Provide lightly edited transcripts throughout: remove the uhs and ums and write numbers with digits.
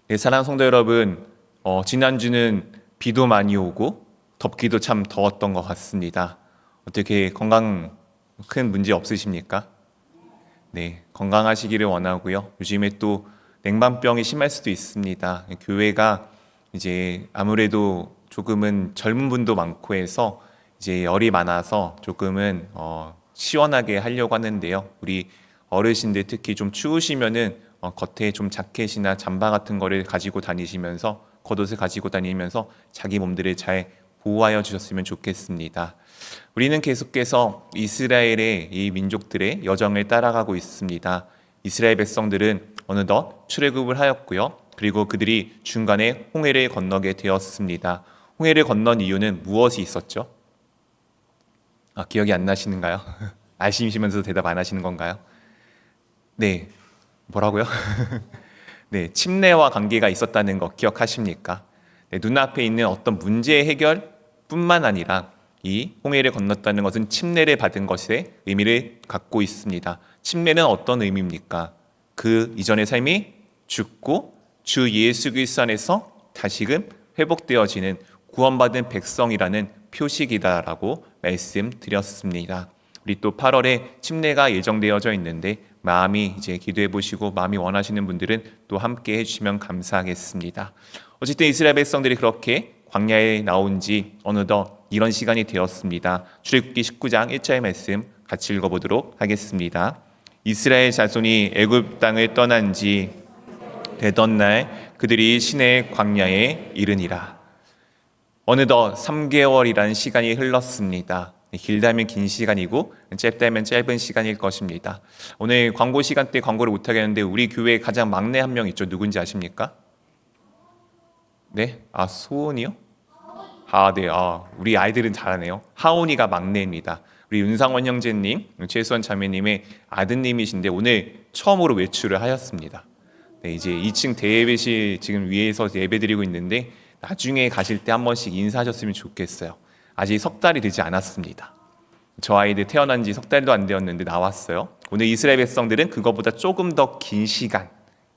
네, 사랑하는 성도 여러분, 지난주는 비도 많이 오고 덥기도 참 더웠던 것 같습니다. 어떻게 건강 큰 문제 없으십니까? 네, 건강하시기를 원하고요. 요즘에 또 냉방병이 심할 수도 있습니다. 교회가 이제 아무래도 조금은 젊은 분도 많고 해서 이제 열이 많아서 조금은 시원하게 하려고 하는데요. 우리 어르신들 특히 좀 추우시면은 겉에 좀 자켓이나 잠바 같은 거를 가지고 다니시면서 겉옷을 가지고 다니면서 자기 몸들을 잘 보호하여 주셨으면 좋겠습니다. 우리는 계속해서 이스라엘의 이 민족들의 여정을 따라가고 있습니다. 이스라엘 백성들은 어느덧 출애굽을 하였고요. 그리고 그들이 중간에 홍해를 건너게 되었습니다. 홍해를 건넌 이유는 무엇이 있었죠? 기억이 안 나시는가요? 아시면서 대답 안 하시는 건가요? 네, 뭐라고요? 네, 침례와 관계가 있었다는 거 기억하십니까? 네, 눈앞에 있는 어떤 문제 해결뿐만 아니라 이 홍해를 건넜다는 것은 침례를 받은 것의 의미를 갖고 있습니다. 침례는 어떤 의미입니까? 그 이전의 삶이 죽고 주 예수 그리스도 안에서 다시금 회복되어지는 구원받은 백성이라는 표식이다라고 말씀드렸습니다. 우리 또 8월에 침례가 예정되어져 있는데 마음이 이제 기도해 보시고 마음이 원하시는 분들은 또 함께 해주시면 감사하겠습니다. 어쨌든 이스라엘 백성들이 그렇게 광야에 나온 지 어느덧 이런 시간이 되었습니다. 출애굽기 19장 1절의 말씀 같이 읽어보도록 하겠습니다. 이스라엘 자손이 애굽 땅을 떠난 지 되던 날 그들이 시내 광야에 이르니라. 어느덧 3개월이라는 시간이 흘렀습니다. 길다면 긴 시간이고 짧다면 짧은 시간일 것입니다. 오늘 광고 시간 때 광고를 못 하겠는데 우리 교회에 가장 막내 한 명 있죠. 누군지 아십니까? 네? 소은이요? 네. 우리 아이들은 잘하네요. 하온이가 막내입니다. 우리 윤상원 형제님, 최수원 자매님의 아드님이신데 오늘 처음으로 외출을 하였습니다. 네, 이제 2층 대예배실 지금 위에서 예배드리고 있는데 나중에 가실 때 한 번씩 인사하셨으면 좋겠어요. 아직 석 달이 되지 않았습니다. 저 아이들 태어난 지 석 달도 안 되었는데 나왔어요. 오늘 이스라엘 백성들은 그거보다 조금 더 긴 시간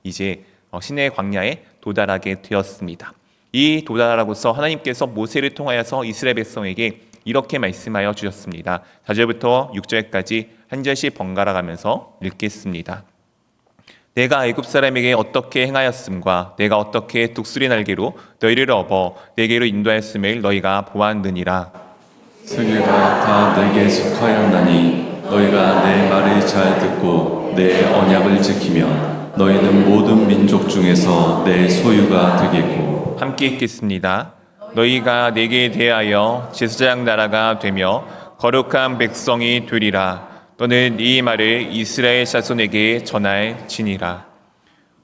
이제 시내 광야에 도달하게 되었습니다. 이 도달하고서 하나님께서 모세를 통하여서 이스라엘 백성에게 이렇게 말씀하여 주셨습니다. 4절부터 6절까지 한 절씩 번갈아 가면서 읽겠습니다. 내가 애굽 사람에게 어떻게 행하였음과 내가 어떻게 독수리 날개로 너희를 업어 내게로 인도하였음을 너희가 보았느니라. 세계가 다 내게 속하였나니 너희가 내 말을 잘 듣고 내 언약을 지키면 너희는 모든 민족 중에서 내 소유가 되겠고. 함께 읽겠습니다. 너희가 내게 대하여 제사장 나라가 되며 거룩한 백성이 되리라. 너는 이 말을 이스라엘 자손에게 전할지니라.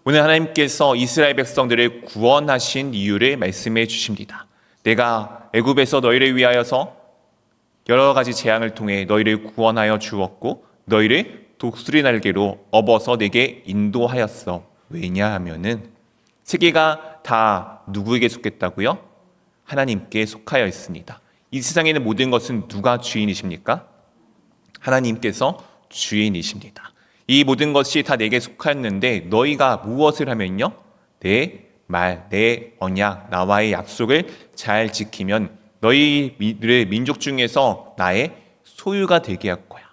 오늘 하나님께서 이스라엘 백성들을 구원하신 이유를 말씀해 주십니다. 내가 애굽에서 너희를 위하여서 여러 가지 재앙을 통해 너희를 구원하여 주었고 너희를 독수리 날개로 업어서 내게 인도하였어. 왜냐하면은 세계가 다 누구에게 속했다고요? 하나님께 속하여 있습니다. 이 세상에 있는 모든 것은 누가 주인이십니까? 하나님께서 주인이십니다. 이 모든 것이 다 내게 속하였는데 너희가 무엇을 하면요? 내 말, 내 언약, 나와의 약속을 잘 지키면 너희를 민족 중에서 나의 소유가 되게 할 거야.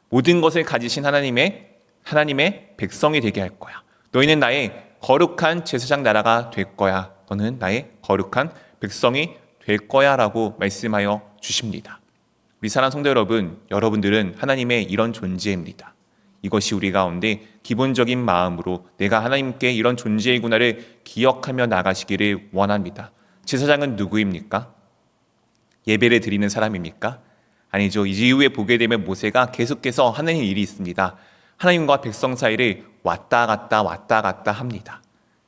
모든 것을 가지신 하나님의 백성이 되게 할 거야. 너희는 나의 거룩한 제사장 나라가 될 거야. 너는 나의 거룩한 백성이 될 거야 라고 말씀하여 주십니다. 우리 사랑하는 성도 여러분, 여러분들은 하나님의 이런 존재입니다. 이것이 우리 가운데 기본적인 마음으로 내가 하나님께 이런 존재이구나를 기억하며 나가시기를 원합니다. 제사장은 누구입니까? 예배를 드리는 사람입니까? 아니죠. 이후에 보게 되면 모세가 계속해서 하는 일이 있습니다. 하나님과 백성 사이를 왔다 갔다 합니다.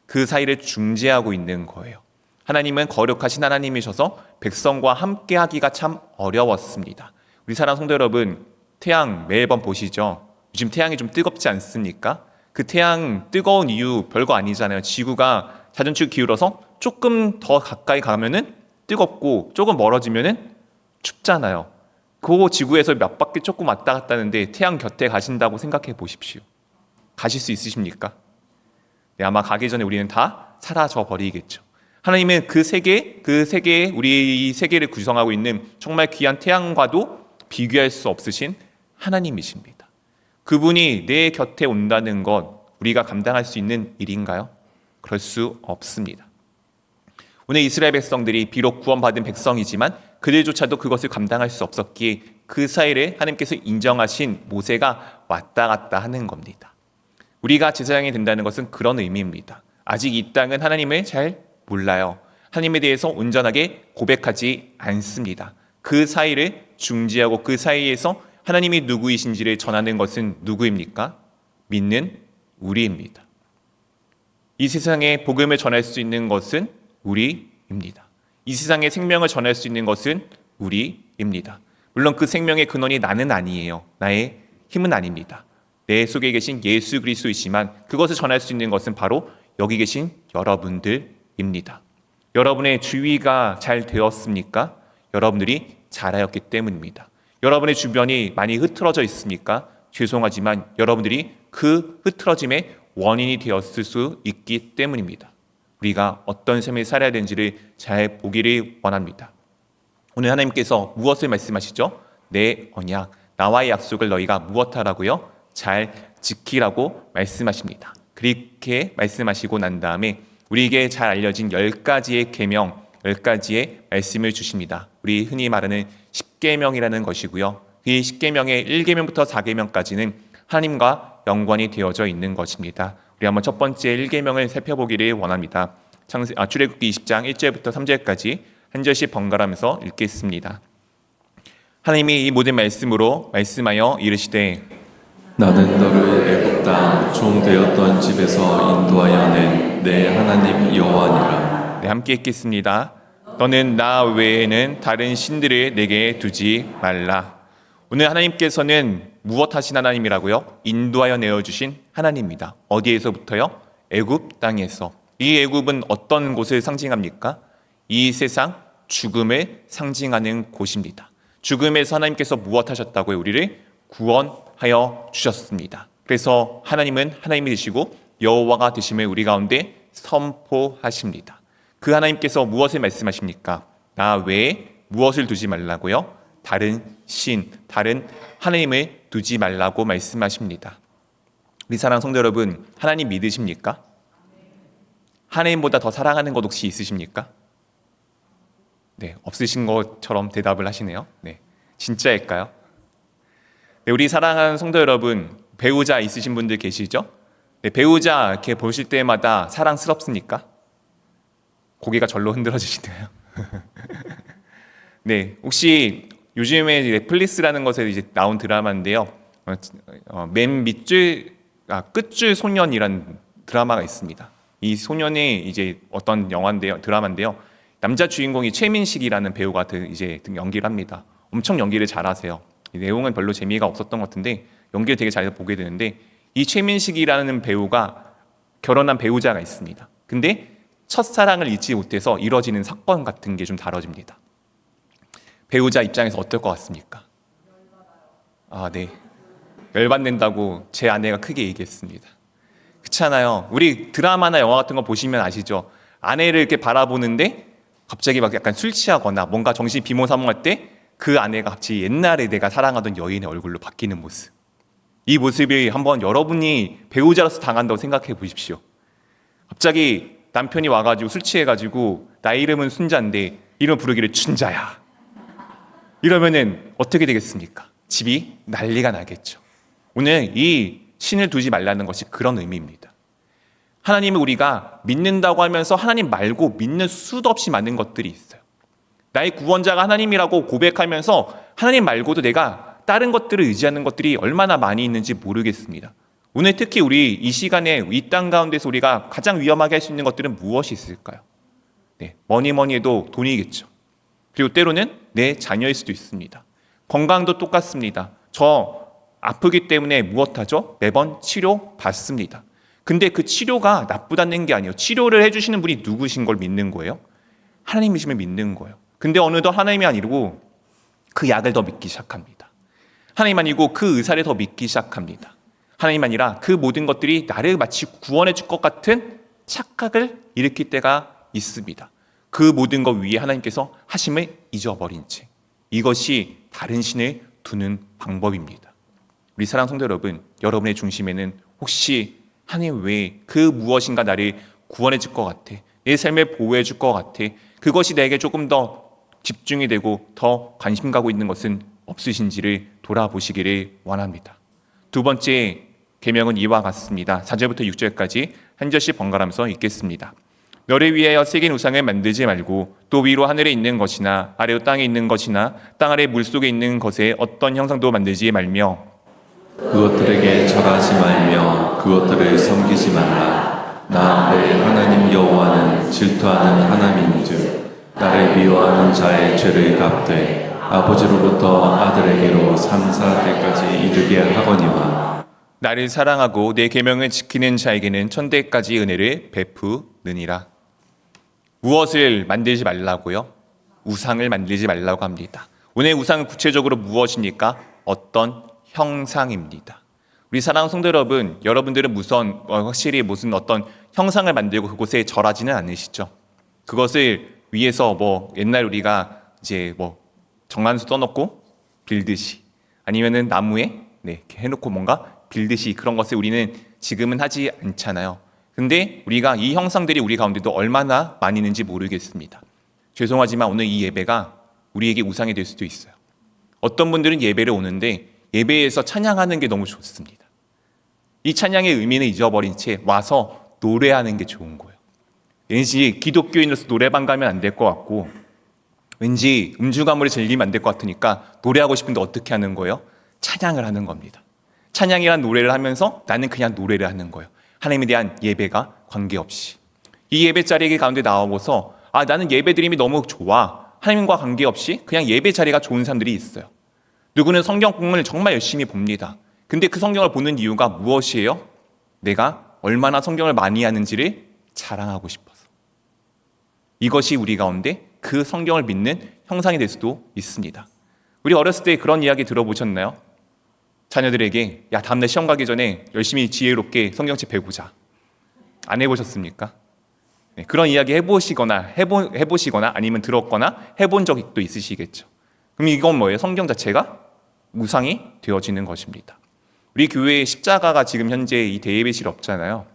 그 사이를 중재하고 있는 거예요. 하나님은 거룩하신 하나님이셔서 백성과 함께 하기가 참 어려웠습니다. 우리 사랑하는 성도 여러분, 태양 매번 보시죠? 요즘 태양이 좀 뜨겁지 않습니까? 그 태양 뜨거운 이유 별거 아니잖아요. 지구가 자전축 기울어서 조금 더 가까이 가면은 뜨겁고 조금 멀어지면은 춥잖아요. 그 지구에서 몇 바퀴 조금 왔다 갔다 하는데 태양 곁에 가신다고 생각해 보십시오. 가실 수 있으십니까? 네, 아마 가기 전에 우리는 다 사라져 버리겠죠. 하나님은 그 세계, 우리 이 세계를 구성하고 있는 정말 귀한 태양과도 비교할 수 없으신 하나님이십니다. 그분이 내 곁에 온다는 것 우리가 감당할 수 있는 일인가요? 그럴 수 없습니다. 오늘 이스라엘 백성들이 비록 구원받은 백성이지만 그들조차도 그것을 감당할 수 없었기에 그 사이를 하나님께서 인정하신 모세가 왔다 갔다 하는 겁니다. 우리가 제사장이 된다는 것은 그런 의미입니다. 아직 이 땅은 하나님을 잘 몰라요. 하나님에 대해서 온전하게 고백하지 않습니다. 그 사이를 중지하고 그 사이에서 하나님이 누구이신지를 전하는 것은 누구입니까? 믿는 우리입니다. 이 세상에 복음을 전할 수 있는 것은 우리입니다. 이 세상에 생명을 전할 수 있는 것은 우리입니다. 물론 그 생명의 근원이 나는 아니에요. 나의 힘은 아닙니다. 내 속에 계신 예수 그리스도이지만 그것을 전할 수 있는 것은 바로 여기 계신 여러분들입니다. 여러분의 주위가 잘 되었습니까? 여러분들이 잘하였기 때문입니다. 여러분의 주변이 많이 흐트러져 있습니까? 죄송하지만 여러분들이 그 흐트러짐의 원인이 되었을 수 있기 때문입니다. 우리가 어떤 삶을 살아야 되는지를 잘 보기를 원합니다. 오늘 하나님께서 무엇을 말씀하시죠? 내 언약, 나와의 약속을 너희가 무엇하라고요? 잘 지키라고 말씀하십니다. 그렇게 말씀하시고 난 다음에 우리에게 잘 알려진 10가지의 계명, 10가지의 말씀을 주십니다. 우리 흔히 말하는 10계명이라는 것이고요. 이 10계명의 1계명부터 4계명까지는 하나님과 연관이 되어져 있는 것입니다. 우리 한번 첫 번째 1계명을 살펴보기를 원합니다. 출애굽기 20장 1절부터 3절까지 한 절씩 번갈아가면서 읽겠습니다. 하나님이 이 모든 말씀으로 말씀하여 이르시되 나는 너를 애굽 땅 종 되었던 집에서 인도하여 낸 내 하나님 여호와니라. 네, 함께 읽겠습니다. 너는 나 외에는 다른 신들을 내게 두지 말라. 오늘 하나님께서는 무엇 하신 하나님이라고요? 인도하여 내어주신 하나님입니다. 어디에서부터요? 애굽 땅에서. 이 애굽은 어떤 곳을 상징합니까? 이 세상 죽음을 상징하는 곳입니다. 죽음에서 하나님께서 무엇 하셨다고요? 우리를 구원하여 주셨습니다. 그래서 하나님은 하나님이 되시고 여호와가 되심을 우리 가운데 선포하십니다. 그 하나님께서 무엇을 말씀하십니까? 나 외에 무엇을 두지 말라고요? 다른 신, 다른 하나님을 두지 말라고 말씀하십니다. 우리 사랑하는 성도 여러분, 하나님 믿으십니까? 하나님보다 더 사랑하는 것 혹시 있으십니까? 네, 없으신 것처럼 대답을 하시네요. 네, 진짜일까요? 네, 우리 사랑하는 성도 여러분, 배우자 있으신 분들 계시죠? 네, 배우자 이렇게 보실 때마다 사랑스럽습니까? 고개가 절로 흔들어지시나요? 네, 혹시 요즘에 넷플릭스라는 것에 이제 나온 드라마인데요. 맨 밑줄, 끝줄 소년이라는 드라마가 있습니다. 이 소년이 이제 어떤 드라마인데요. 남자 주인공이 최민식이라는 배우가 이제 연기를 합니다. 엄청 연기를 잘하세요. 이 내용은 별로 재미가 없었던 것 같은데 연기를 되게 잘 보게 되는데 이 최민식이라는 배우가 결혼한 배우자가 있습니다. 근데 첫사랑을 잊지 못해서 이뤄지는 사건 같은 게 좀 다뤄집니다. 배우자 입장에서 어떨 것 같습니까? 네. 열받는다고 제 아내가 크게 얘기했습니다. 그렇잖아요. 우리 드라마나 영화 같은 거 보시면 아시죠? 아내를 이렇게 바라보는데 갑자기 막 약간 술 취하거나 뭔가 정신이 비몽사몽할 때 그 아내가 갑자기 옛날에 내가 사랑하던 여인의 얼굴로 바뀌는 모습. 이 모습이 한번 여러분이 배우자로서 당한다고 생각해 보십시오. 갑자기 남편이 와가지고 술 취해가지고 나 이름은 순자인데 이름 부르기를 춘자야. 이러면은 어떻게 되겠습니까? 집이 난리가 나겠죠. 오늘 이 신을 두지 말라는 것이 그런 의미입니다. 하나님을 우리가 믿는다고 하면서 하나님 말고 믿는 수도 없이 많은 것들이 있어요. 나의 구원자가 하나님이라고 고백하면서 하나님 말고도 내가 다른 것들을 의지하는 것들이 얼마나 많이 있는지 모르겠습니다. 오늘 특히 우리 이 시간에 이 땅 가운데서 우리가 가장 위험하게 할 수 있는 것들은 무엇이 있을까요? 네, 뭐니 해도 돈이겠죠. 그리고 때로는 내 자녀일 수도 있습니다. 건강도 똑같습니다. 저 아프기 때문에 무엇하죠? 매번 치료 받습니다. 근데 그 치료가 나쁘다는 게 아니에요. 치료를 해주시는 분이 누구신 걸 믿는 거예요? 하나님이심을 믿는 거예요. 근데 어느덧 하나님이 아니고 그 약을 더 믿기 시작합니다. 하나님 아니고 그 의사를 더 믿기 시작합니다. 하나님 아니라 그 모든 것들이 나를 마치 구원해 줄 것 같은 착각을 일으킬 때가 있습니다. 그 모든 것 위에 하나님께서 하심을 잊어버린 채 이것이 다른 신을 두는 방법입니다. 우리 사랑하는 성도 여러분, 여러분의 중심에는 혹시 하나님 외에 그 무엇인가 나를 구원해 줄 것 같아, 내 삶을 보호해 줄 것 같아, 그것이 내게 조금 더 집중이 되고 더 관심 가고 있는 것은 없으신지를 돌아보시기를 원합니다. 두 번째 계명은 이와 같습니다. 4절부터 6절까지 한 절씩 번갈아가면서 읽겠습니다. 너를 위하여 새긴 우상을 만들지 말고 또 위로 하늘에 있는 것이나 아래로 땅에 있는 것이나 땅 아래 물속에 있는 것에 어떤 형상도 만들지 말며 그것들에게 절하지 말며 그것들을 섬기지 말라. 나 내 하나님 여호와는 질투하는 하나님인즉 나를 미워하는 자의 죄를 갚되 아버지로부터 아들에게로 3, 4대까지 이르게 하거니와 나를 사랑하고 내 계명을 지키는 자에게는 천대까지 은혜를 베푸느니라. 무엇을 만들지 말라고요? 우상을 만들지 말라고 합니다. 오늘 우상은 구체적으로 무엇입니까? 어떤 형상입니다. 우리 사랑하는 성도 여러분, 여러분들은 확실히 무슨 어떤 형상을 만들고 그곳에 절하지는 않으시죠? 그것을 위해서 옛날 우리가 이제 정한수 떠놓고 빌듯이 아니면은 나무에 이렇게 해놓고 뭔가 빌듯이 그런 것을 우리는 지금은 하지 않잖아요. 근데 우리가 이 형상들이 우리 가운데도 얼마나 많이 있는지 모르겠습니다. 죄송하지만 오늘 이 예배가 우리에게 우상이 될 수도 있어요. 어떤 분들은 예배를 오는데 예배에서 찬양하는 게 너무 좋습니다. 이 찬양의 의미는 잊어버린 채 와서 노래하는 게 좋은 거예요. 왠지 기독교인으로서 노래방 가면 안 될 것 같고 왠지 음주가물을 즐기면 안 될 것 같으니까 노래하고 싶은데 어떻게 하는 거예요? 찬양을 하는 겁니다. 찬양이란 노래를 하면서 나는 그냥 노래를 하는 거예요. 하나님에 대한 예배가 관계없이. 이 예배 자리 가운데 나오고서 나는 예배 드림이 너무 좋아. 하나님과 관계없이 그냥 예배 자리가 좋은 사람들이 있어요. 누구는 성경 공부를 정말 열심히 봅니다. 근데 그 성경을 보는 이유가 무엇이에요? 내가 얼마나 성경을 많이 하는지를 자랑하고 싶어서. 이것이 우리 가운데 그 성경을 믿는 형상이 될 수도 있습니다. 우리 어렸을 때 그런 이야기 들어보셨나요? 자녀들에게 다음날 시험 가기 전에 열심히 지혜롭게 성경책 배우자. 안 해보셨습니까? 그런 이야기 해보시거나 아니면 들었거나 해본 적도 있으시겠죠. 그럼 이건 뭐예요? 성경 자체가 우상이 되어지는 것입니다. 우리 교회에 십자가가 지금 현재 이 대예배실 없잖아요.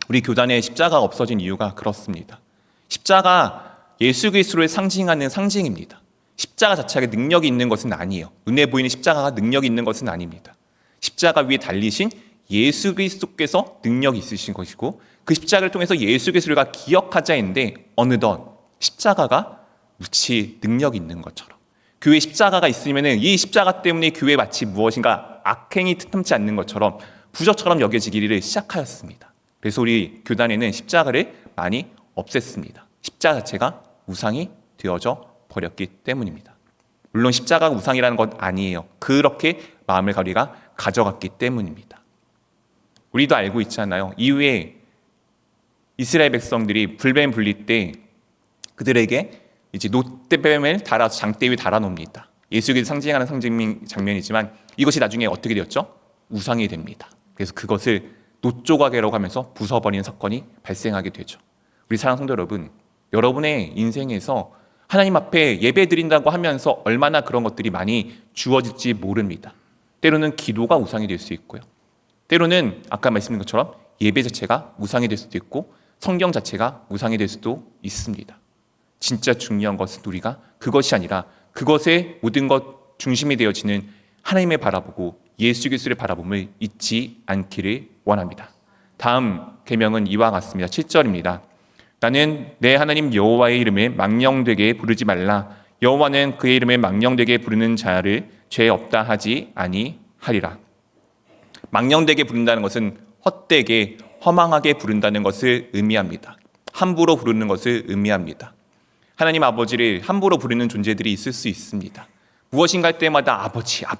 우리 교단에 십자가가 없어진 이유가 그렇습니다. 십자가 예수 그리스도를 상징하는 상징입니다. 십자가 자체가 능력이 있는 것은 아니에요. 눈에 보이는 십자가가 능력이 있는 것은 아닙니다. 십자가 위에 달리신 예수 그리스도께서 능력이 있으신 것이고 그 십자가를 통해서 예수 그리스도가 기억하자인데 어느덧 십자가가 무치 능력이 있는 것처럼 교회 십자가가 있으면 이 십자가 때문에 교회에 마치 무엇인가 악행이 틈tam지 않는 것처럼 부적처럼 여겨지기를 시작하였습니다. 그래서 우리 교단에는 십자가를 많이 없앴습니다. 십자가 자체가 우상이 되어져 버렸기 때문입니다. 물론 십자가가 우상이라는 건 아니에요. 그렇게 마음을 우리가 가져갔기 때문입니다. 우리도 알고 있잖아요. 이후에 이스라엘 백성들이 불뱀 불릴 때 그들에게 이제 노떼뱀을 달아서 장대 위에 달아놓습니다. 예수를 상징하는 장면이지만 이것이 나중에 어떻게 되었죠? 우상이 됩니다. 그래서 그것을 노조각이라고 하면서 부숴버리는 사건이 발생하게 되죠. 우리 사랑하는 성도 여러분, 여러분의 인생에서 하나님 앞에 예배 드린다고 하면서 얼마나 그런 것들이 많이 주어질지 모릅니다. 때로는 기도가 우상이 될 수 있고요. 때로는 아까 말씀드린 것처럼 예배 자체가 우상이 될 수도 있고 성경 자체가 우상이 될 수도 있습니다. 진짜 중요한 것은 우리가 그것이 아니라 그것의 모든 것 중심이 되어지는 하나님을 바라보고 예수 그리스도를 바라봄을 잊지 않기를 원합니다. 다음 계명은 이와 같습니다. 7절입니다. 나는 내 하나님 여호와의 이름을 망령되게 부르지 말라. 여호와는 그의 이름을 망령되게 부르는 자를 죄 없다 하지 아니하리라. 망령되게 부른다는 것은 헛되게 허망하게 부른다는 것을 의미합니다. 함부로 부르는 것을 의미합니다. 하나님 아버지를 함부로 부르는 존재들이 있을 수 있습니다. 무엇인가 할 때마다 아버지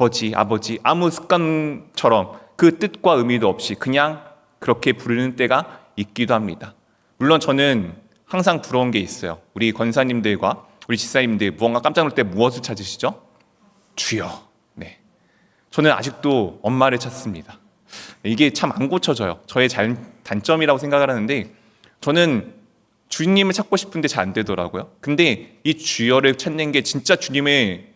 아무 습관처럼 그 뜻과 의미도 없이 그냥 그렇게 부르는 때가 있기도 합니다. 물론 저는 항상 부러운 게 있어요. 우리 권사님들과 우리 집사님들 무언가 깜짝 놀랄 때 무엇을 찾으시죠? 주여. 네. 저는 아직도 엄마를 찾습니다. 이게 참 안 고쳐져요. 저의 단점이라고 생각을 하는데 저는 주님을 찾고 싶은데 잘 안 되더라고요. 근데 이 주여를 찾는 게 진짜 주님을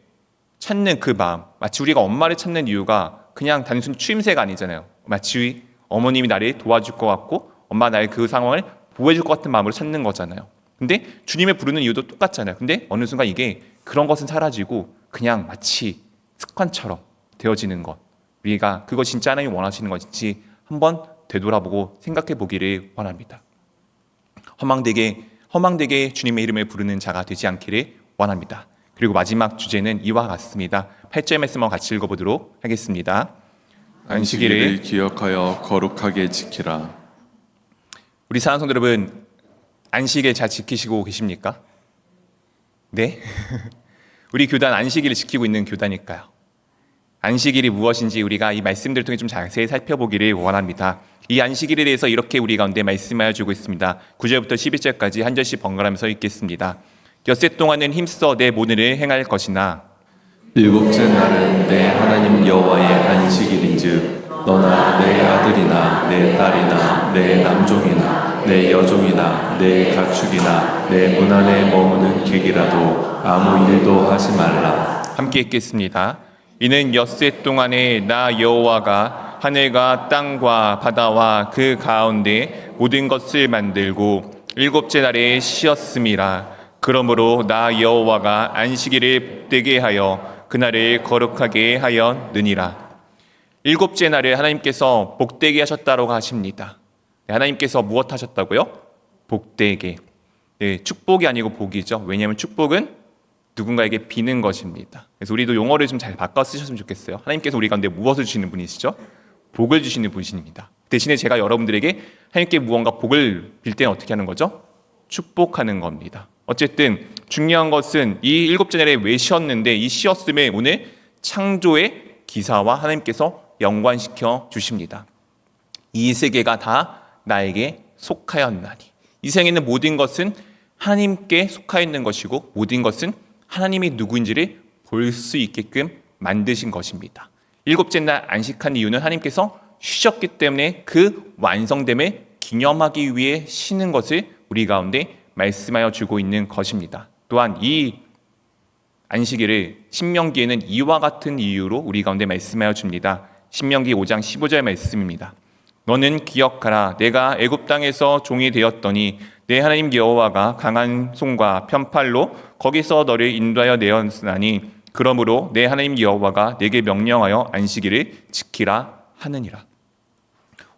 찾는 그 마음, 마치 우리가 엄마를 찾는 이유가 그냥 단순 추임새가 아니잖아요. 마치 어머님이 나를 도와줄 것 같고 엄마 나의 그 상황을 보호해줄 것 같은 마음으로 찾는 거잖아요. 근데 주님을 부르는 이유도 똑같잖아요. 근데 어느 순간 이게 그런 것은 사라지고 그냥 마치 습관처럼 되어지는 것, 우리가 그거 진짜 하나님이 원하시는 것인지 한번 되돌아보고 생각해 보기를 원합니다. 허망되게 주님의 이름을 부르는 자가 되지 않기를 원합니다. 그리고 마지막 주제는 이와 같습니다. 8절 말씀을 같이 읽어보도록 하겠습니다. 안식일을 기억하여 거룩하게 지키라. 우리 사랑하는 성도 여러분, 안식일 잘 지키시고 계십니까? 네? 우리 교단 안식일을 지키고 있는 교단일까요? 안식일이 무엇인지 우리가 이 말씀들을 통해 좀 자세히 살펴보기를 원합니다. 이 안식일에 대해서 이렇게 우리 가운데 말씀하여 주고 있습니다. 9절부터 11절까지 한 절씩 번갈아가면서 읽겠습니다. 엿새 동안은 힘써 내 모든 일을 행할 것이나 일곱째 날은 내 하나님 여호와의 안식일인즉 너나 내 아들이나 내 딸이나 내 남종이나 내 여종이나 내 가축이나 내 문 안에 머무는 객이라도 아무 일도 하지 말라. 함께 읽겠습니다. 이는 엿새 동안에 나 여호와가 하늘과 땅과 바다와 그 가운데 모든 것을 만들고 일곱째 날에 쉬었음이라. 그러므로 나 여호와가 안식일을 복되게 하여 그날을 거룩하게 하였느니라. 일곱째 날을 하나님께서 복되게 하셨다고 하십니다. 하나님께서 무엇 하셨다고요? 복되게. 네, 축복이 아니고 복이죠. 왜냐하면 축복은 누군가에게 비는 것입니다. 그래서 우리도 용어를 좀 잘 바꿔 쓰셨으면 좋겠어요. 하나님께서 우리 가운데 무엇을 주시는 분이시죠? 복을 주시는 분이십니다. 대신에 제가 여러분들에게 하나님께 무언가 복을 빌 때는 어떻게 하는 거죠? 축복하는 겁니다. 어쨌든 중요한 것은 이 일곱째 날에 왜 쉬었는데 이 쉬었음에 오늘 창조의 기사와 하나님께서 연관시켜 주십니다. 이 세계가 다 나에게 속하였나니. 이 세상에 있는 모든 것은 하나님께 속하여 있는 것이고 모든 것은 하나님이 누구인지를 볼 수 있게끔 만드신 것입니다. 일곱째 날 안식한 이유는 하나님께서 쉬셨기 때문에 그 완성됨을 기념하기 위해 쉬는 것을 우리 가운데 말씀하여 주고 있는 것입니다. 또한 이 안식일을 신명기에는 이와 같은 이유로 우리 가운데 말씀하여 줍니다. 신명기 5장 15절 말씀입니다. 너는 기억하라. 내가 애굽 땅에서 종이 되었더니 내 하나님 여호와가 강한 손과 편팔로 거기서 너를 인도하여 내었으나니 그러므로 내 하나님 여호와가 내게 명령하여 안식일을 지키라 하느니라.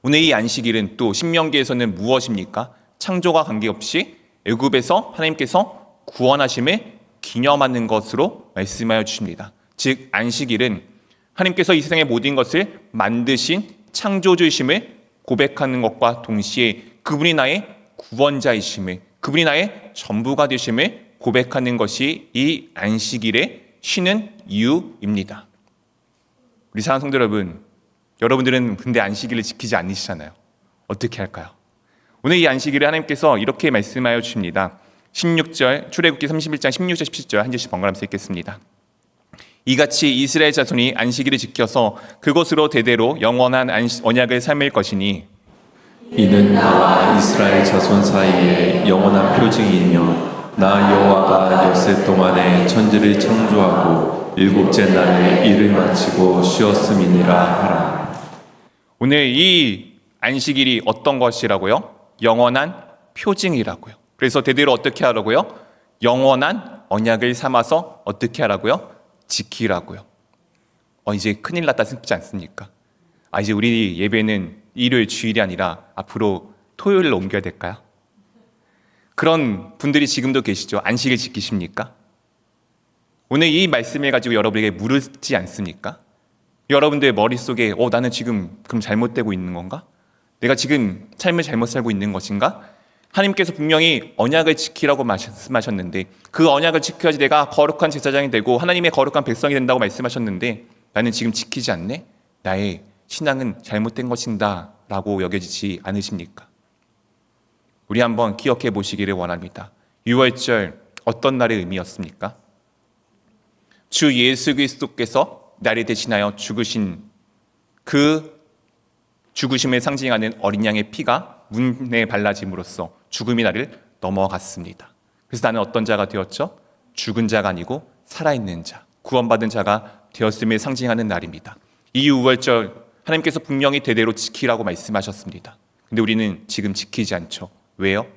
오늘 이 안식일은 또 신명기에서는 무엇입니까? 창조와 관계없이 애굽에서 하나님께서 구원하심을 기념하는 것으로 말씀하여 주십니다. 즉 안식일은 하나님께서 이 세상의 모든 것을 만드신 창조주이심을 고백하는 것과 동시에 그분이 나의 구원자이심을, 그분이 나의 전부가 되심을 고백하는 것이 이 안식일의 쉬는 이유입니다. 우리 사랑하는 성도 여러분, 여러분들은 근데 안식일을 지키지 않으시잖아요. 어떻게 할까요? 오늘 이 안식일을 하나님께서 이렇게 말씀하여 주십니다. 16절, 출애굽기 31장 16절 17절 한 절씩 번갈아서 읽겠습니다. 이같이 이스라엘 자손이 안식일을 지켜서 그것으로 대대로 영원한 언약을 삼을 것이니 이는 나와 이스라엘 자손 사이에 영원한 표징이며 나 여호와가 엿새 동안에 천지를 창조하고 일곱째 날에 일을 마치고 쉬었음이니라 하라. 오늘 이 안식일이 어떤 것이라고요? 영원한 표징이라고요. 그래서 대대로 어떻게 하라고요? 영원한 언약을 삼아서 어떻게 하라고요? 지키라고요. 이제 큰일 났다 싶지 않습니까? 이제 우리 예배는 일요일 주일이 아니라 앞으로 토요일로 옮겨야 될까요? 그런 분들이 지금도 계시죠. 안식일 지키십니까? 오늘 이 말씀을 가지고 여러분에게 물었지 않습니까? 여러분들 머릿속에 나는 지금 그럼 잘못되고 있는 건가? 내가 지금 삶을 잘못 살고 있는 것인가? 하나님께서 분명히 언약을 지키라고 말씀하셨는데 그 언약을 지켜야지 내가 거룩한 제사장이 되고 하나님의 거룩한 백성이 된다고 말씀하셨는데 나는 지금 지키지 않네? 나의 신앙은 잘못된 것인가? 라고 여겨지지 않으십니까? 우리 한번 기억해 보시기를 원합니다. 6월절 어떤 날의 의미였습니까? 주 예수 그리스도께서 나를 대신하여 죽으신 그 죽으심을 상징하는 어린 양의 피가 문에 발라짐으로써 죽음이 나를 넘어갔습니다. 그래서 나는 어떤 자가 되었죠? 죽은 자가 아니고 살아있는 자, 구원받은 자가 되었음을 상징하는 날입니다. 이 유월절 하나님께서 분명히 대대로 지키라고 말씀하셨습니다. 근데 우리는 지금 지키지 않죠. 왜요?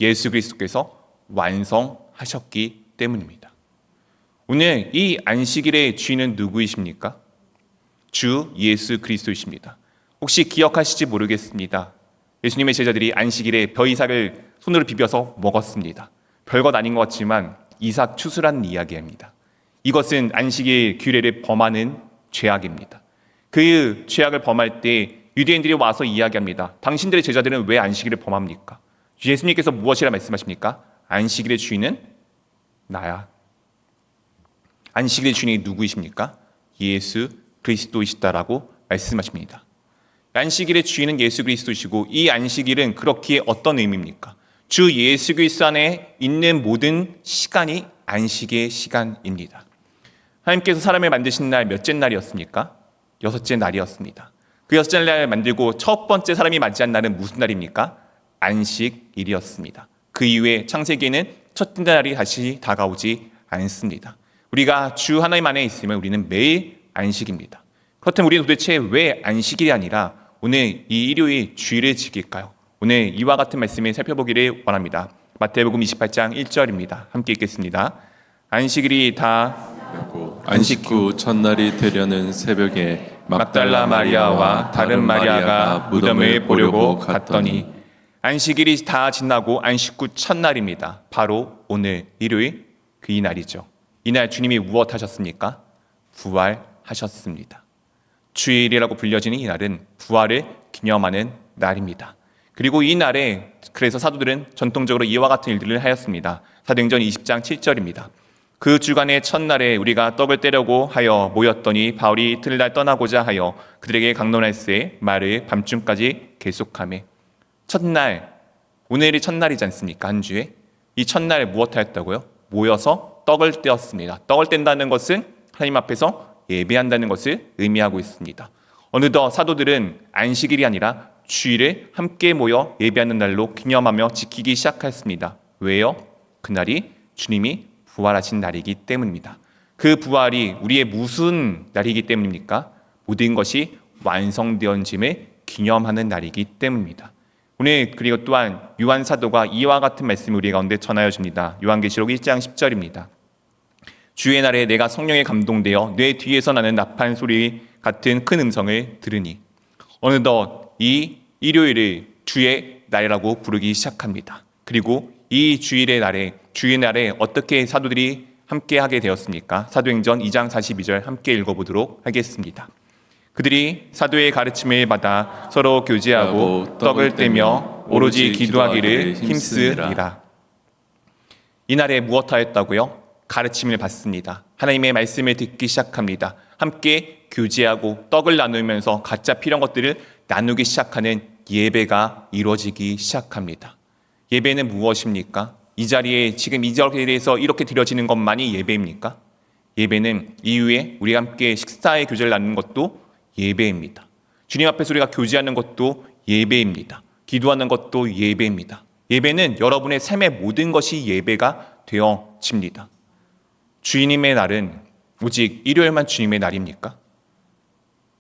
예수 그리스도께서 완성하셨기 때문입니다. 오늘 이 안식일의 주인은 누구이십니까? 주 예수 그리스도이십니다. 혹시 기억하실지 모르겠습니다. 예수님의 제자들이 안식일에 벼이삭을 손으로 비벼서 먹었습니다. 별것 아닌 것 같지만 이삭 추수라는 이야기입니다. 이것은 안식일 규례를 범하는 죄악입니다. 그 죄악을 범할 때 유대인들이 와서 이야기합니다. 당신들의 제자들은 왜 안식일을 범합니까? 예수님께서 무엇이라 말씀하십니까? 안식일의 주인은 나야. 안식일의 주인이 누구이십니까? 예수 그리스도이시다라고 말씀하십니다. 안식일의 주인은 예수 그리스도이시고 이 안식일은 그렇기에 어떤 의미입니까? 주 예수 그리스도 안에 있는 모든 시간이 안식의 시간입니다. 하나님께서 사람을 만드신 날 몇째 날이었습니까? 여섯째 날이었습니다. 그 여섯째 날 만들고 첫 번째 사람이 맞이한 날은 무슨 날입니까? 안식일이었습니다. 그 이후에 창세기에는 첫째 날이 다시 다가오지 않습니다. 우리가 주 하나님 안에 있으면 우리는 매일 안식입니다. 그렇다면 우리는 도대체 왜 안식일이 아니라 오늘 이 일요일 주일을 지킬까요? 오늘 이와 같은 말씀을 살펴보기를 원합니다. 마태복음 28장 1절입니다. 함께 읽겠습니다. 안식일이 다 안식 후 첫날이 되려는 새벽에 막달라 마리아와 다른 마리아가 무덤을 보려고 갔더니 안식일이 다 지나고 안식 후 첫날입니다. 바로 오늘 일요일 그 이날이죠. 이날 주님이 무엇 하셨습니까? 부활하셨습니다. 주일이라고 불려지는 이날은 부활을 기념하는 날입니다. 그리고 이 날에 그래서 사도들은 전통적으로 이와 같은 일들을 하였습니다. 사도행전 20장 7절입니다. 그 주간의 첫날에 우리가 떡을 떼려고 하여 모였더니 바울이 이튿날 떠나고자 하여 그들에게 강론할세 말을 밤중까지 계속하며 첫날, 오늘이 첫날이지 않습니까? 한 주에 이 첫날에 무엇 하였다고요? 모여서 떡을 떼었습니다. 떡을 뗀다는 것은 하나님 앞에서 예배한다는 것을 의미하고 있습니다. 어느덧 사도들은 안식일이 아니라 주일에 함께 모여 예배하는 날로 기념하며 지키기 시작했습니다. 왜요? 그날이 주님이 부활하신 날이기 때문입니다. 그 부활이 우리의 무슨 날이기 때문입니까? 모든 것이 완성되어짐을 기념하는 날이기 때문입니다. 오늘 그리고 또한 요한 사도가 이와 같은 말씀을 우리 가운데 전하여 줍니다. 요한계시록 1장 10절입니다. 주의 날에 내가 성령에 감동되어 내 뒤에서 나는 나팔 소리 같은 큰 음성을 들으니 어느덧 이 일요일을 주의 날이라고 부르기 시작합니다. 그리고 이 주일의 날에 어떻게 사도들이 함께 하게 되었습니까? 사도행전 2장 42절 함께 읽어보도록 하겠습니다. 그들이 사도의 가르침을 받아 서로 교제하고 떡을 떼며 오로지 기도하기를 힘쓰리라. 이날에 무엇하였다고요? 가르침을 받습니다. 하나님의 말씀을 듣기 시작합니다. 함께 교제하고 떡을 나누면서 각자 필요한 것들을 나누기 시작하는 예배가 이루어지기 시작합니다. 예배는 무엇입니까? 이 자리에 지금 이 자리에서 이렇게 드려지는 것만이 예배입니까? 예배는 이후에 우리가 함께 식사의 교제를 나누는 것도 예배입니다. 주님 앞에서 우리가 교제하는 것도 예배입니다. 기도하는 것도 예배입니다. 예배는 여러분의 삶의 모든 것이 예배가 되어집니다. 주님의 날은 오직 일요일만 주님의 날입니까?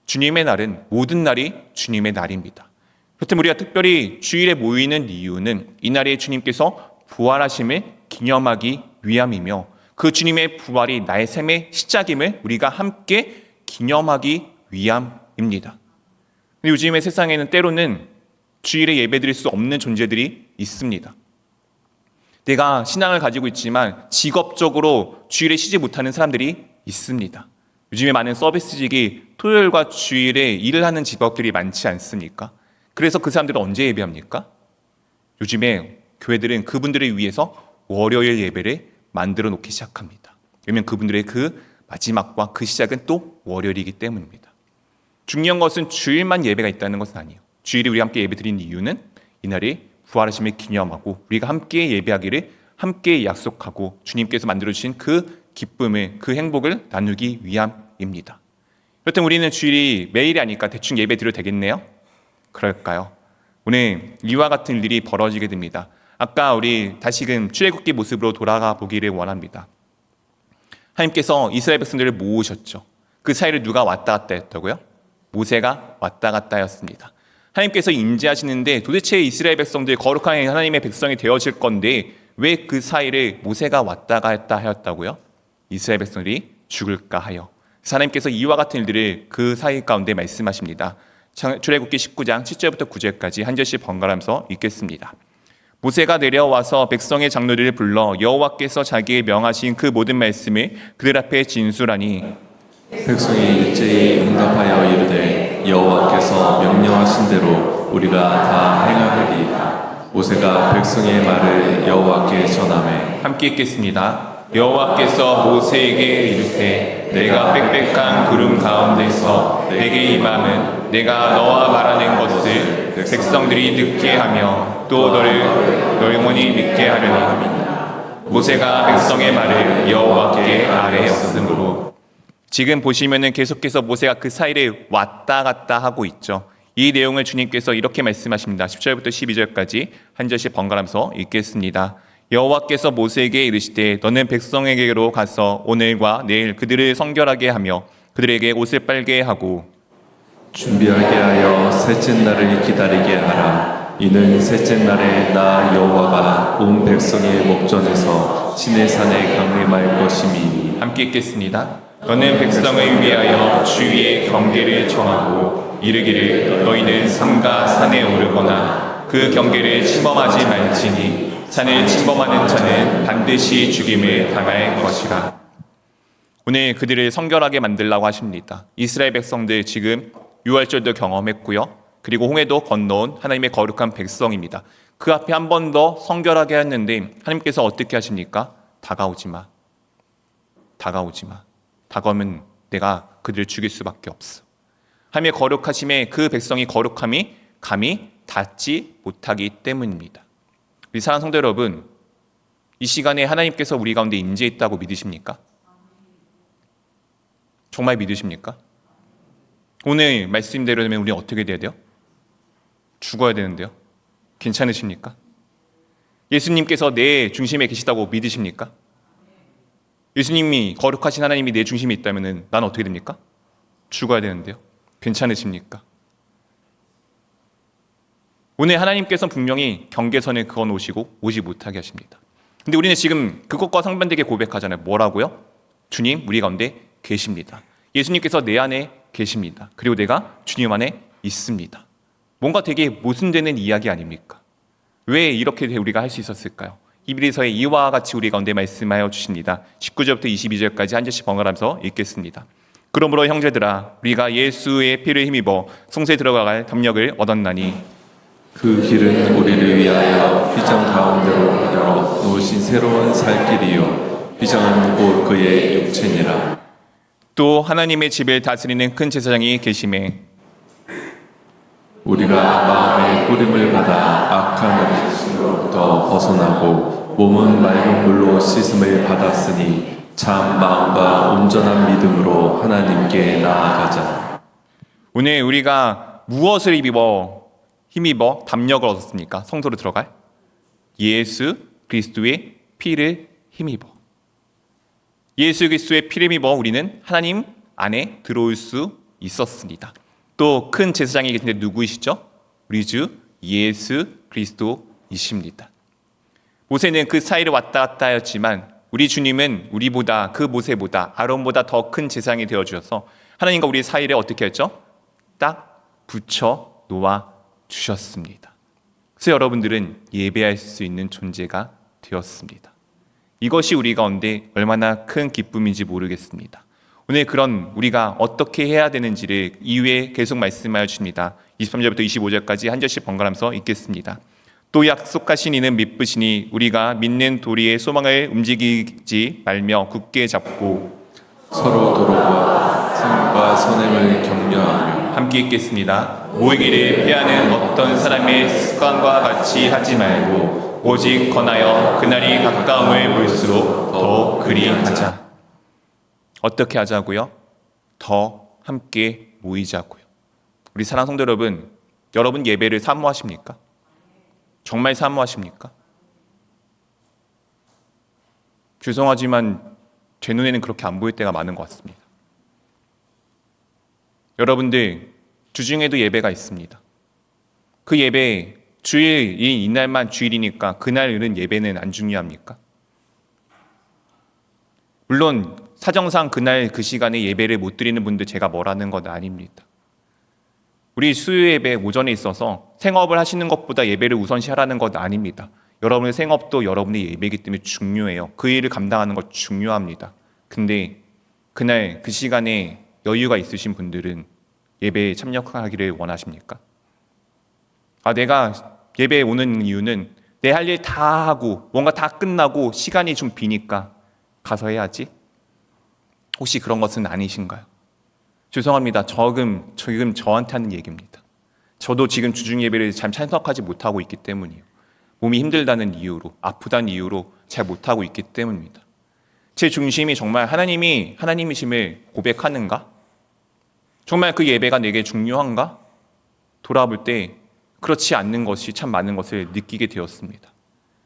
주님의 날은 모든 날이 주님의 날입니다. 그렇다면 우리가 특별히 주일에 모이는 이유는 이날에 주님께서 부활하심을 기념하기 위함이며 그 주님의 부활이 나의 삶의 시작임을 우리가 함께 기념하기 위함입니다. 요즘의 세상에는 때로는 주일에 예배드릴 수 없는 존재들이 있습니다. 내가 신앙을 가지고 있지만 직업적으로 주일에 쉬지 못하는 사람들이 있습니다. 요즘에 많은 서비스직이 토요일과 주일에 일을 하는 직업들이 많지 않습니까? 그래서 그 사람들은 언제 예배합니까? 요즘에 교회들은 그분들을 위해서 월요일 예배를 만들어 놓기 시작합니다. 왜냐하면 그분들의 그 마지막과 그 시작은 또 월요일이기 때문입니다. 중요한 것은 주일만 예배가 있다는 것은 아니에요. 주일에 우리 함께 예배 드리는 이유는 이날이 부활하심을 기념하고 우리가 함께 예배하기를 함께 약속하고 주님께서 만들어주신 그 기쁨을 그 행복을 나누기 위함입니다. 그렇다면 우리는 주일이 매일이 아니까 대충 예배 드려도 되겠네요? 그럴까요? 오늘 이와 같은 일이 벌어지게 됩니다. 아까 우리 다시금 출애굽기 모습으로 돌아가 보기를 원합니다. 하나님께서 이스라엘 백성들을 모으셨죠. 그 사이를 누가 왔다 갔다 했다고요? 모세가 왔다 갔다 하였습니다. 하나님께서 인지하시는데 도대체 이스라엘 백성들 거룩한 하나님의 백성이 되어질 건데 왜 그 사이를 모세가 왔다 갔다 하였다고요? 이스라엘 백성들이 죽을까 하여. 하나님께서 이와 같은 일들을 그 사이 가운데 말씀하십니다. 출애굽기 19장 7절부터 9절까지 한 절씩 번갈아가면서 읽겠습니다. 모세가 내려와서 백성의 장로들을 불러 여호와께서 자기의 명하신 그 모든 말씀을 그들 앞에 진술하니 백성이 일제히 응답하여 이르되 여호와께서 명령하신 대로 우리가 다 행하리이다. 모세가 백성의 말을 여호와께 전하매 함께 읽겠습니다. 여호와께서 모세에게 이르되 내가 빽빽한 구름 가운데서 내게 임함은 내가 너와 말하는 것을 백성들이 듣게 하며 또 너를 영원히 믿게 하려니 모세가 백성의 말을 여호와께 아뢰었으므로. 지금 보시면은 계속해서 모세가 그 사이를 왔다 갔다 하고 있죠. 이 내용을 주님께서 이렇게 말씀하십니다. 10절부터 12절까지 한 절씩 번갈아가면서 읽겠습니다. 여호와께서 모세에게 이르시되 너는 백성에게로 가서 오늘과 내일 그들을 성결하게 하며 그들에게 옷을 빨게 하고 준비하게 하여 셋째 날을 기다리게 하라. 이는 셋째 날에 나 여호와가 온 백성의 목전에서 시내산에 강림할 것임이니. 함께 읽겠습니다. 너는 백성을 위하여 주위의 경계를 정하고 이르기를 너희는 산과 산에 오르거나 그 경계를 침범하지 말지니 산을 침범하는 자는 반드시 죽임을 당할 것이라. 오늘 그들을 성결하게 만들라고 하십니다. 이스라엘 백성들 지금 유월절도 경험했고요. 그리고 홍해도 건너온 하나님의 거룩한 백성입니다. 그 앞에 한 번 더 성결하게 했는데 하나님께서 어떻게 하십니까? 다가오지 마. 다가오지 마. 다가오면 내가 그들을 죽일 수밖에 없어. 하나님의 거룩하심에 그 백성이 거룩함이 감히 닿지 못하기 때문입니다. 우리 사랑하는 성도 여러분, 이 시간에 하나님께서 우리 가운데 임재했다고 믿으십니까? 정말 믿으십니까? 오늘 말씀대로면 우리는 어떻게 돼야 돼요? 죽어야 되는데요. 괜찮으십니까? 예수님께서 내 중심에 계시다고 믿으십니까? 예수님이 거룩하신 하나님이 내 중심에 있다면 난 어떻게 됩니까? 죽어야 되는데요. 괜찮으십니까? 오늘 하나님께서 분명히 경계선을 그어 놓으시고 오지 못하게 하십니다. 근데 우리는 지금 그것과 상반되게 고백하잖아요. 뭐라고요? 주님 우리 가운데 계십니다. 예수님께서 내 안에 계십니다. 그리고 내가 주님 안에 있습니다. 뭔가 되게 모순되는 이야기 아닙니까? 왜 이렇게 우리가 할 수 있었을까요? 히브리서의 이와 같이 우리 가운데 말씀하여 주십니다. 19절부터 22절까지 한 절씩 번갈아가면서 읽겠습니다. 그러므로 형제들아 우리가 예수의 피를 힘입어 성소에 들어갈 담력을 얻었나니 그 길은 우리를 위하여 휘장 가운데로 열어 놓으신 새로운 살 길이요 휘장은 곧 그의 육체니라. 또 하나님의 집을 다스리는 큰 제사장이 계심에 우리가 마음의 꾸림을 받아 악한 음식으로부터 벗어나고 몸은 맑은 물로 씻음을 받았으니 참 마음과 온전한 믿음으로 하나님께 나아가자. 오늘 우리가 무엇을 힘입어 담력을 얻었습니까? 성소로 들어갈 예수 그리스도의 피를 힘입어. 예수 그리스도의 피를 힘입어 우리는 하나님 안에 들어올 수 있었습니다. 또 큰 제사장이 계신데 누구이시죠? 우리 주 예수 그리스도이십니다. 모세는 그 사이를 왔다 갔다 하였지만 우리 주님은 우리보다 그 모세보다 아론보다 더 큰 제사장이 되어주셔서 하나님과 우리 사이를 어떻게 했죠? 딱 붙여 놓아 주셨습니다. 그래서 여러분들은 예배할 수 있는 존재가 되었습니다. 이것이 우리 가운데 얼마나 큰 기쁨인지 모르겠습니다. 오늘 그런 우리가 어떻게 해야 되는지를 이후에 계속 말씀하여 주십니다. 23절부터 25절까지 한 절씩 번갈아가면서 읽겠습니다. 또 약속하신 이는 믿으시니 우리가 믿는 도리의 소망을 움직이지 말며 굳게 잡고 서로 도로와 선과 선행을 격려하며 함께 읽겠습니다. 모이기를 피하는 어떤 사람의 습관과 같이 하지 말고 오직 권하여 그날이 가까움을 볼수록 더 그리 하자. 어떻게 하자고요? 더 함께 모이자고요. 우리 사랑하는 성도 여러분, 여러분 예배를 사모하십니까? 정말 사모하십니까? 죄송하지만 제 눈에는 그렇게 안 보일 때가 많은 것 같습니다. 여러분들 주중에도 예배가 있습니다. 그 예배 주일인 이날만 주일이니까 그날은 예배는 안 중요합니까? 물론 사정상 그날 그 시간에 예배를 못 드리는 분들 제가 뭐라는 건 아닙니다. 우리 수요 예배 오전에 있어서 생업을 하시는 것보다 예배를 우선시하라는 건 아닙니다. 여러분의 생업도 여러분의 예배이기 때문에 중요해요. 그 일을 감당하는 것 중요합니다. 근데 그날 그 시간에 여유가 있으신 분들은 예배에 참여하기를 원하십니까? 내가 예배에 오는 이유는 내 할 일 다 하고 뭔가 다 끝나고 시간이 좀 비니까 가서 해야지. 혹시 그런 것은 아니신가요? 죄송합니다. 지금 저한테 하는 얘기입니다. 저도 지금 주중 예배를 잘 참석하지 못하고 있기 때문이에요. 몸이 힘들다는 이유로, 아프다는 이유로 잘 못하고 있기 때문입니다. 제 중심이 정말 하나님이 하나님이심을 고백하는가? 정말 그 예배가 내게 중요한가? 돌아볼 때 그렇지 않는 것이 참 많은 것을 느끼게 되었습니다.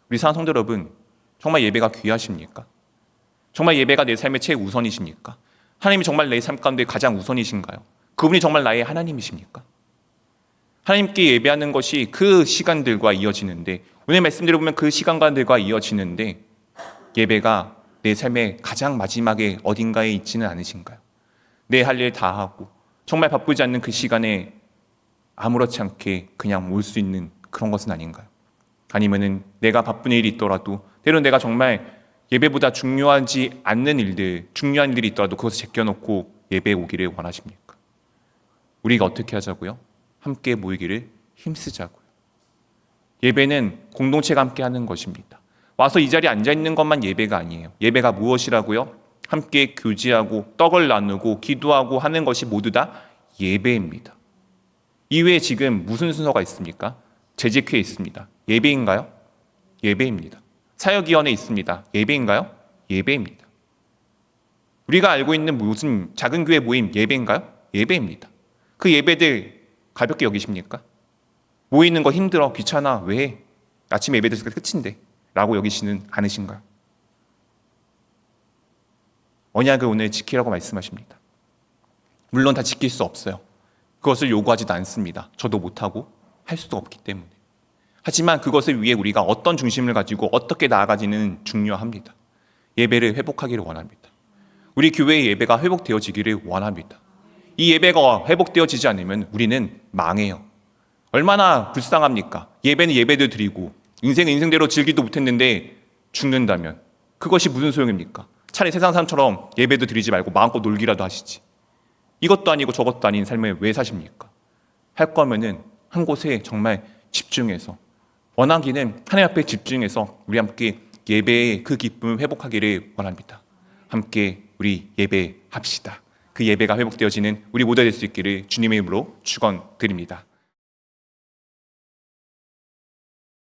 우리 사랑하는 성도 여러분, 정말 예배가 귀하십니까? 정말 예배가 내 삶의 최우선이십니까? 하나님이 정말 내 삶 가운데 가장 우선이신가요? 그분이 정말 나의 하나님이십니까? 하나님께 예배하는 것이 그 시간들과 이어지는데, 오늘 말씀대로 보면 그 시간들과 이어지는데 예배가 내 삶의 가장 마지막에 어딘가에 있지는 않으신가요? 내 할 일 다 하고 정말 바쁘지 않는 그 시간에 아무렇지 않게 그냥 올 수 있는 그런 것은 아닌가요? 아니면은 내가 바쁜 일이 있더라도 때로는 내가 정말 예배보다 중요하지 않는 일들, 중요한 일들이 있더라도 그것을 제껴놓고 예배에 오기를 원하십니까? 우리가 어떻게 하자고요? 함께 모이기를 힘쓰자고요. 예배는 공동체가 함께 하는 것입니다. 와서 이 자리에 앉아있는 것만 예배가 아니에요. 예배가 무엇이라고요? 함께 교제하고 떡을 나누고 기도하고 하는 것이 모두 다 예배입니다. 이외에 지금 무슨 순서가 있습니까? 재직회에 있습니다. 예배인가요? 예배입니다. 사역위원회에 있습니다. 예배인가요? 예배입니다. 우리가 알고 있는 무슨 작은 교회 모임 예배인가요? 예배입니다. 그 예배들 가볍게 여기십니까? 모이는 거 힘들어, 귀찮아, 왜? 아침 예배 드릴 때 끝인데 라고 여기시는 않으신가요? 언약을 오늘 지키라고 말씀하십니다. 물론 다 지킬 수 없어요. 그것을 요구하지도 않습니다. 저도 못하고 할 수도 없기 때문에. 하지만 그것을 위해 우리가 어떤 중심을 가지고 어떻게 나아가지는 중요합니다. 예배를 회복하기를 원합니다. 우리 교회의 예배가 회복되어지기를 원합니다. 이 예배가 회복되어지지 않으면 우리는 망해요. 얼마나 불쌍합니까? 예배는 예배도 드리고 인생은 인생대로 즐기도 못했는데 죽는다면 그것이 무슨 소용입니까? 차라리 세상 사람처럼 예배도 드리지 말고 마음껏 놀기라도 하시지. 이것도 아니고 저것도 아닌 삶을 왜 사십니까? 할 거면은 한 곳에 정말 집중해서 원하기는 하나님 앞에 집중해서 우리 함께 예배의 그 기쁨을 회복하기를 원합니다. 함께 우리 예배합시다. 그 예배가 회복되어지는 우리 모두가 될 수 있기를 주님의 이름으로 축원드립니다.